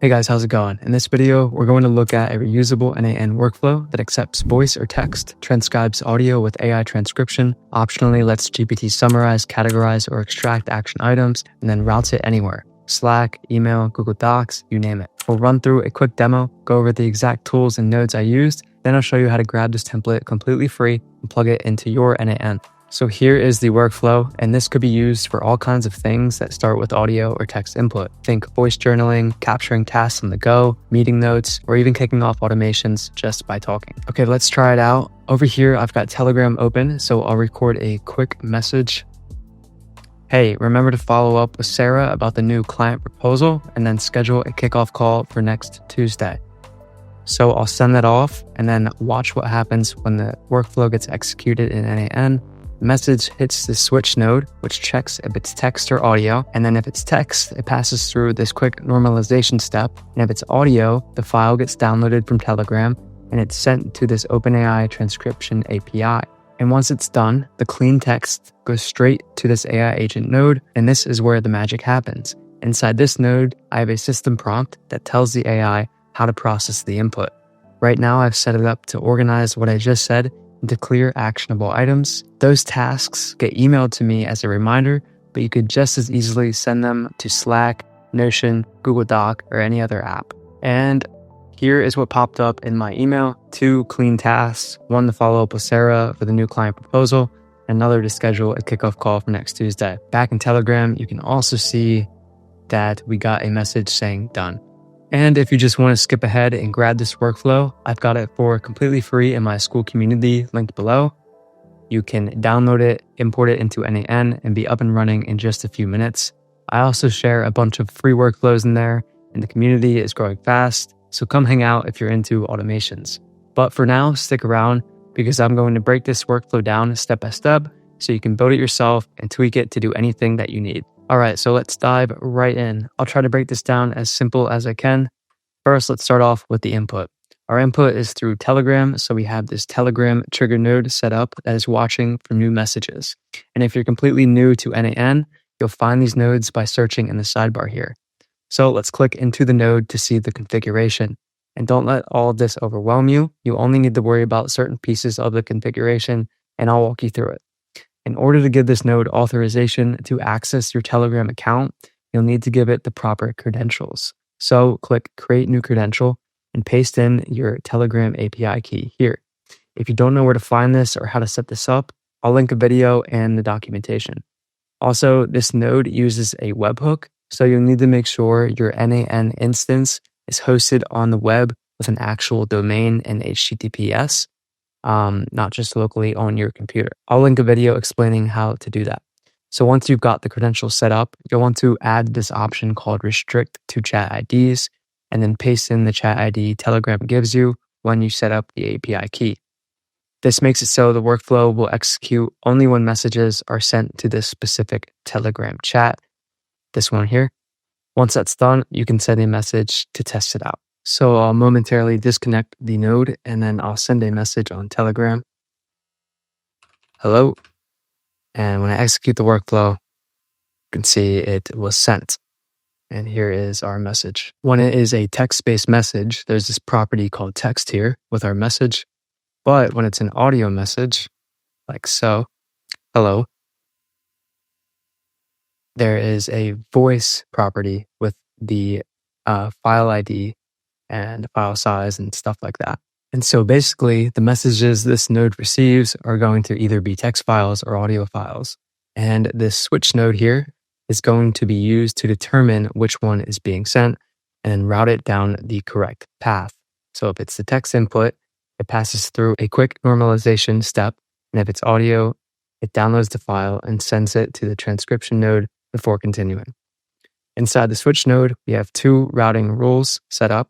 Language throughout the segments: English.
Hey guys, how's it going? In this video, we're going to look at a reusable n8n workflow that accepts voice or text, transcribes audio with AI transcription, optionally lets GPT summarize, categorize, or extract action items, and then routes it anywhere. Slack, email, Google Docs, you name it. We'll run through a quick demo, go over the exact tools and nodes I used, then I'll show you how to grab this template completely free and plug it into your n8n. So here is the workflow, and this could be used for all kinds of things that start with audio or text input. Think voice journaling, capturing tasks on the go, meeting notes, or even kicking off automations just by talking. Okay, let's try it out. Over here, I've got Telegram open, so I'll record a quick message. Hey, remember to follow up with Sarah about the new client proposal and then schedule a kickoff call for next Tuesday. So I'll send that off and then watch what happens when the workflow gets executed in n8n. Message hits the switch node, which checks if it's text or audio. And then if it's text, it passes through this quick normalization step. And if it's audio, the file gets downloaded from Telegram and it's sent to this OpenAI transcription API. And once it's done, the clean text goes straight to this AI agent node. And this is where the magic happens. Inside this node, I have a system prompt that tells the AI how to process the input. Right now, I've set it up to organize what I just said into clear actionable items. Those tasks get emailed to me as a reminder, but you could just as easily send them to Slack, Notion, Google Doc, or any other app. And here is what popped up in my email: 2 clean tasks, 1 to follow up with Sarah for the new client proposal, and another to schedule a kickoff call for next Tuesday. Back in Telegram, you can also see that we got a message saying done. And if you just want to skip ahead and grab this workflow, I've got it for completely free in my school community linked below. You can download it, import it into n8n, and be up and running in just a few minutes. I also share a bunch of free workflows in there, and the community is growing fast, so come hang out if you're into automations. But for now, stick around because I'm going to break this workflow down step by step so you can build it yourself and tweak it to do anything that you need. All right, so let's dive right in. I'll try to break this down as simple as I can. First, let's start off with the input. Our input is through Telegram, so we have this Telegram trigger node set up that is watching for new messages. And if you're completely new to n8n, you'll find these nodes by searching in the sidebar here. So let's click into the node to see the configuration. And don't let all of this overwhelm you. You only need to worry about certain pieces of the configuration, and I'll walk you through it. In order to give this node authorization to access your Telegram account, you'll need to give it the proper credentials. So click Create New Credential and paste in your Telegram API key here. If you don't know where to find this or how to set this up, I'll link a video and the documentation. Also, this node uses a webhook, so you'll need to make sure your n8n instance is hosted on the web with an actual domain and HTTPS. Not just locally on your computer. I'll link a video explaining how to do that. So once you've got the credentials set up, you'll want to add this option called Restrict to Chat IDs, and then paste in the chat ID Telegram gives you when you set up the API key. This makes it so the workflow will execute only when messages are sent to this specific Telegram chat, this one here. Once that's done, you can send a message to test it out. So I'll momentarily disconnect the node and then I'll send a message on Telegram. Hello. And when I execute the workflow, you can see it was sent. And here is our message. When it is a text-based message, there's this property called text here with our message. But when it's an audio message, like so, hello, there is a voice property with the file ID and file size and stuff like that. And so basically the messages this node receives are going to either be text files or audio files. And this switch node here is going to be used to determine which one is being sent and route it down the correct path. So if it's the text input, it passes through a quick normalization step. And if it's audio, it downloads the file and sends it to the transcription node before continuing. Inside the switch node, we have 2 routing rules set up.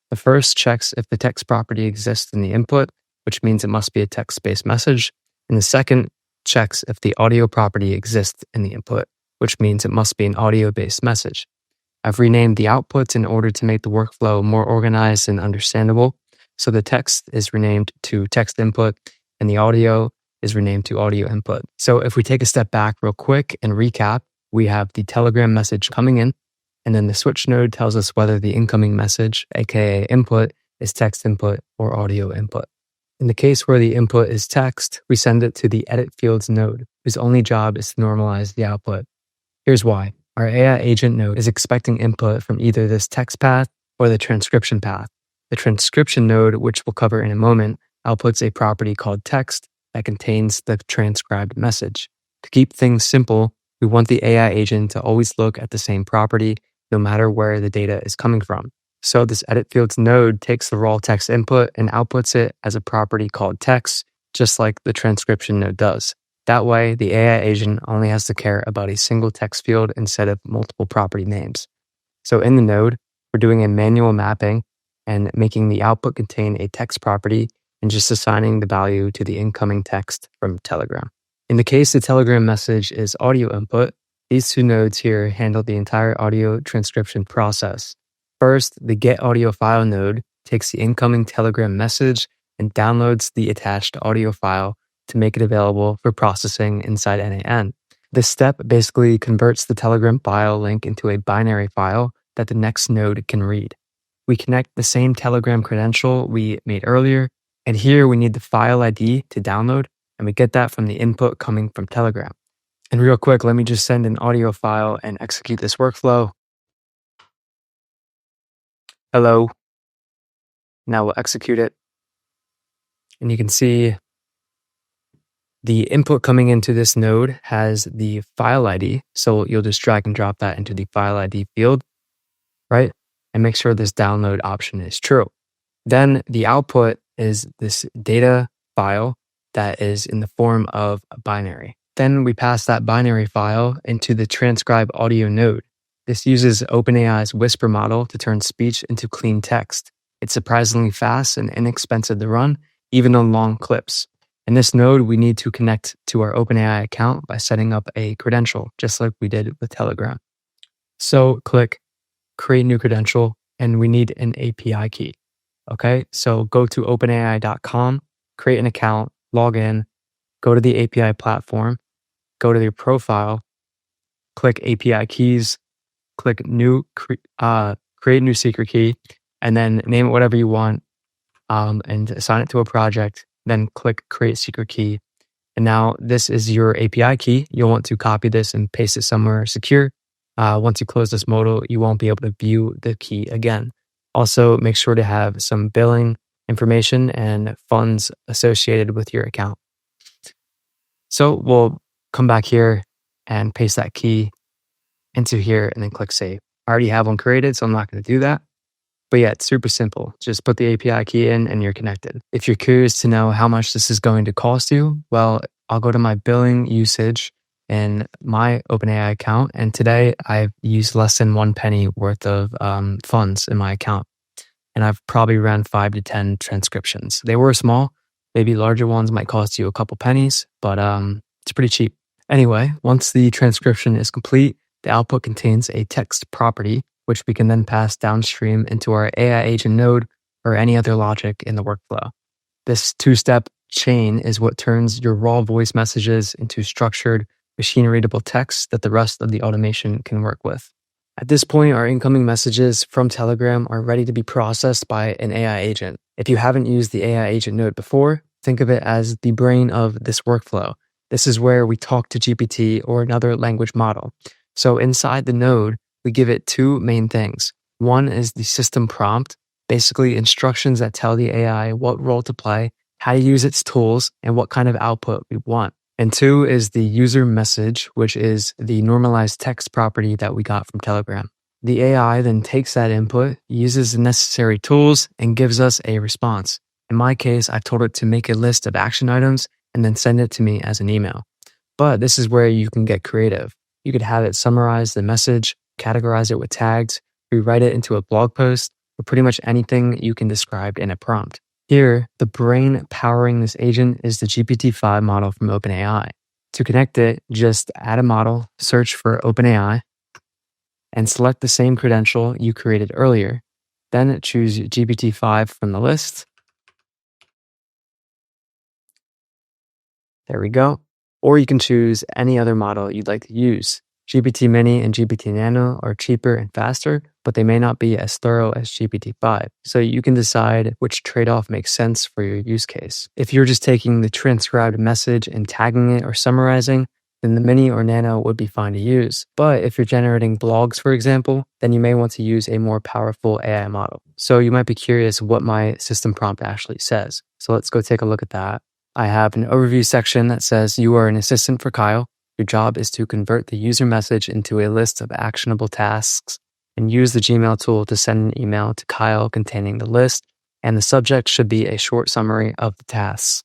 The first checks if the text property exists in the input, which means it must be a text-based message. And the second checks if the audio property exists in the input, which means it must be an audio-based message. I've renamed the outputs in order to make the workflow more organized and understandable. So the text is renamed to text input and the audio is renamed to audio input. So if we take a step back real quick and recap, we have the Telegram message coming in. And then the switch node tells us whether the incoming message, aka input, is text input or audio input. In the case where the input is text, we send it to the edit fields node, whose only job is to normalize the output. Here's why. Our AI agent node is expecting input from either this text path or the transcription path. The transcription node, which we'll cover in a moment, outputs a property called text that contains the transcribed message. To keep things simple, we want the AI agent to always look at the same property, no matter where the data is coming from. So this edit fields node takes the raw text input and outputs it as a property called text, just like the transcription node does. That way, the AI agent only has to care about a single text field instead of multiple property names. So in the node, we're doing a manual mapping and making the output contain a text property and just assigning the value to the incoming text from Telegram. In the case the Telegram message is audio input, these two nodes here handle the entire audio transcription process. First, the get audio file node takes the incoming Telegram message and downloads the attached audio file to make it available for processing inside n8n. This step basically converts the Telegram file link into a binary file that the next node can read. We connect the same Telegram credential we made earlier, and here we need the file ID to download, and we get that from the input coming from Telegram. And real quick, let me just send an audio file and execute this workflow. Hello. Now we'll execute it. And you can see the input coming into this node has the file ID. So you'll just drag and drop that into the file ID field, right? And make sure this download option is true. Then the output is this data file that is in the form of a binary. Then we pass that binary file into the transcribe audio node. This uses OpenAI's Whisper model to turn speech into clean text. It's surprisingly fast and inexpensive to run, even on long clips. In this node, we need to connect to our OpenAI account by setting up a credential, just like we did with Telegram. So click create new credential, and we need an API key. Okay, so go to openai.com, create an account, log in, go to the API platform, go to your profile, click API keys, click new, create new secret key, and then name it whatever you want, and assign it to a project. Then click create secret key. And now this is your API key. You'll want to copy this and paste it somewhere secure. Once you close this modal, you won't be able to view the key again. Also, make sure to have some billing information and funds associated with your account. So we'll come back here and paste that key into here and then click save. I already have one created, so I'm not going to do that. But yeah, it's super simple. Just put the API key in and you're connected. If you're curious to know how much this is going to cost you, well, I'll go to my billing usage in my OpenAI account. And today I've used less than 1 penny worth of funds in my account. And I've probably ran 5 to 10 transcriptions. They were small. Maybe larger ones might cost you a couple pennies, but it's pretty cheap. Anyway, once the transcription is complete, the output contains a text property, which we can then pass downstream into our AI agent node or any other logic in the workflow. This two-step chain is what turns your raw voice messages into structured, machine-readable text that the rest of the automation can work with. At this point, our incoming messages from Telegram are ready to be processed by an AI agent. If you haven't used the AI agent node before, think of it as the brain of this workflow. This is where we talk to GPT or another language model. So inside the node, we give it 2 main things. One is the system prompt, basically instructions that tell the AI what role to play, how to use its tools, and what kind of output we want. And 2 is the user message, which is the normalized text property that we got from Telegram. The AI then takes that input, uses the necessary tools, and gives us a response. In my case, I've told it to make a list of action items and then send it to me as an email. But this is where you can get creative. You could have it summarize the message, categorize it with tags, rewrite it into a blog post, or pretty much anything you can describe in a prompt. Here, the brain powering this agent is the GPT-5 model from OpenAI. To connect it, just add a model, search for OpenAI, and select the same credential you created earlier. Then choose GPT-5 from the list. There we go. Or you can choose any other model you'd like to use. GPT Mini and GPT Nano are cheaper and faster, but they may not be as thorough as GPT-5. So you can decide which trade-off makes sense for your use case. If you're just taking the transcribed message and tagging it or summarizing, then the Mini or Nano would be fine to use. But if you're generating blogs, for example, then you may want to use a more powerful AI model. So you might be curious what my system prompt actually says. So let's go take a look at that. I have an overview section that says you are an assistant for Kyle. Your job is to convert the user message into a list of actionable tasks and use the Gmail tool to send an email to Kyle containing the list, and the subject should be a short summary of the tasks.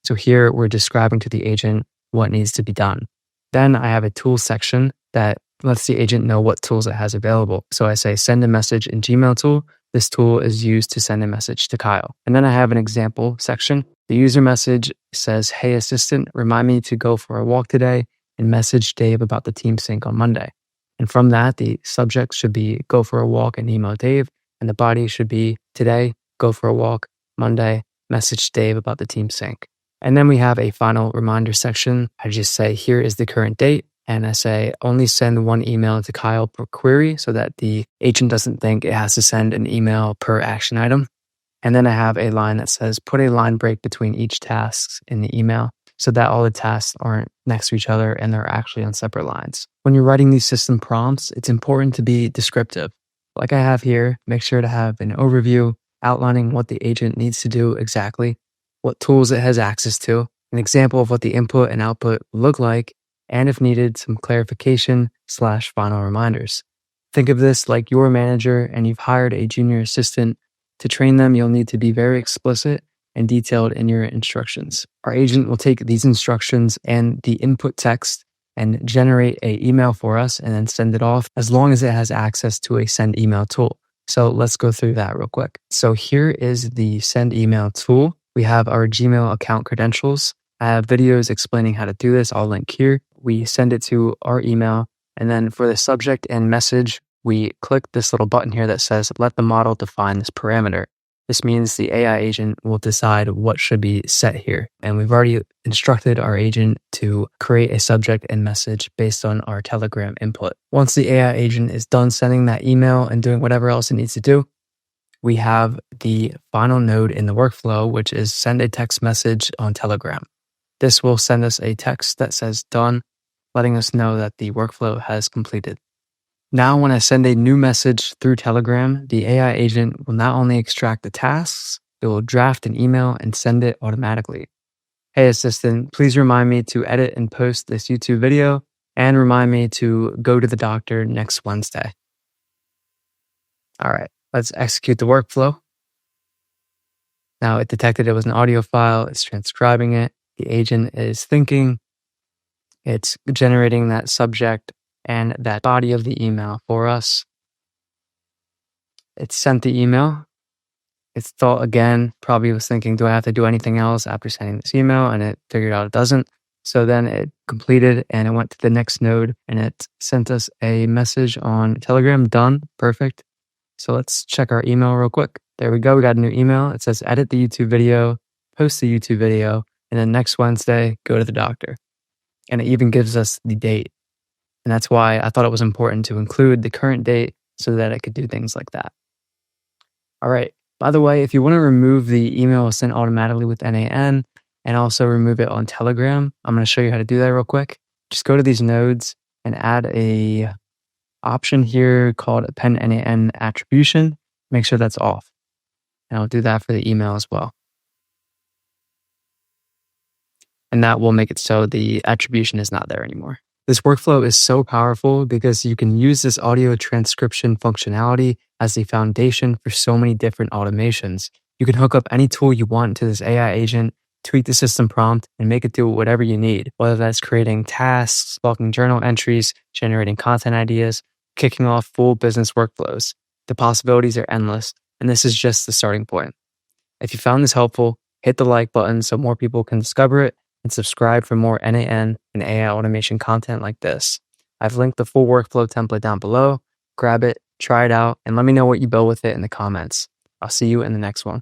So here we're describing to the agent what needs to be done. Then I have a tools section that lets the agent know what tools it has available. So I say send a message in Gmail tool. This tool is used to send a message to Kyle. And then I have an example section. The user message says, "Hey assistant, remind me to go for a walk today and message Dave about the team sync on Monday." And from that, the subject should be go for a walk and email Dave. And the body should be today, go for a walk, Monday, message Dave about the team sync. And then we have a final reminder section. I just say, here is the current date. And I say, only send one email to Kyle per query so that the agent doesn't think it has to send an email per action item. And then I have a line that says, put a line break between each task in the email so that all the tasks aren't next to each other and they're actually on separate lines. When you're writing these system prompts, it's important to be descriptive. Like I have here, make sure to have an overview outlining what the agent needs to do exactly, what tools it has access to, an example of what the input and output look like, and if needed, some clarification/final reminders. Think of this like you're a manager and you've hired a junior assistant. To train them, you'll need to be very explicit and detailed in your instructions. Our agent will take these instructions and the input text and generate an email for us and then send it off as long as it has access to a send email tool. So let's go through that real quick. So here is the send email tool. We have our Gmail account credentials. I have videos explaining how to do this. I'll link here. We send it to our email. And then for the subject and message, we click this little button here that says, let the model define this parameter. This means the AI agent will decide what should be set here. And we've already instructed our agent to create a subject and message based on our Telegram input. Once the AI agent is done sending that email and doing whatever else it needs to do, we have the final node in the workflow, which is send a text message on Telegram. This will send us a text that says done, letting us know that the workflow has completed. Now, when I send a new message through Telegram, the AI agent will not only extract the tasks, it will draft an email and send it automatically. Hey assistant, please remind me to edit and post this YouTube video and remind me to go to the doctor next Wednesday. All right, let's execute the workflow. Now it detected it was an audio file, it's transcribing it. The agent is thinking, it's generating that subject and that body of the email for us. It sent the email. Its thought again, probably was thinking, do I have to do anything else after sending this email? And it figured out it doesn't. So then it completed and it went to the next node and it sent us a message on Telegram, done, perfect. So let's check our email real quick. There we go, we got a new email. It says edit the YouTube video, post the YouTube video, and then next Wednesday, go to the doctor. And it even gives us the date. And that's why I thought it was important to include the current date so that I could do things like that. All right. By the way, if you want to remove the email sent automatically with n8n and also remove it on Telegram, I'm going to show you how to do that real quick. Just go to these nodes and add a option here called append n8n attribution. Make sure that's off. And I'll do that for the email as well. And that will make it so the attribution is not there anymore. This workflow is so powerful because you can use this audio transcription functionality as the foundation for so many different automations. You can hook up any tool you want to this AI agent, tweak the system prompt, and make it do whatever you need, whether that's creating tasks, bulking journal entries, generating content ideas, kicking off full business workflows. The possibilities are endless, and this is just the starting point. If you found this helpful, hit the like button so more people can discover it, and subscribe for more n8n and AI automation content like this. I've linked the full workflow template down below. Grab it, try it out, and let me know what you build with it in the comments. I'll see you in the next one.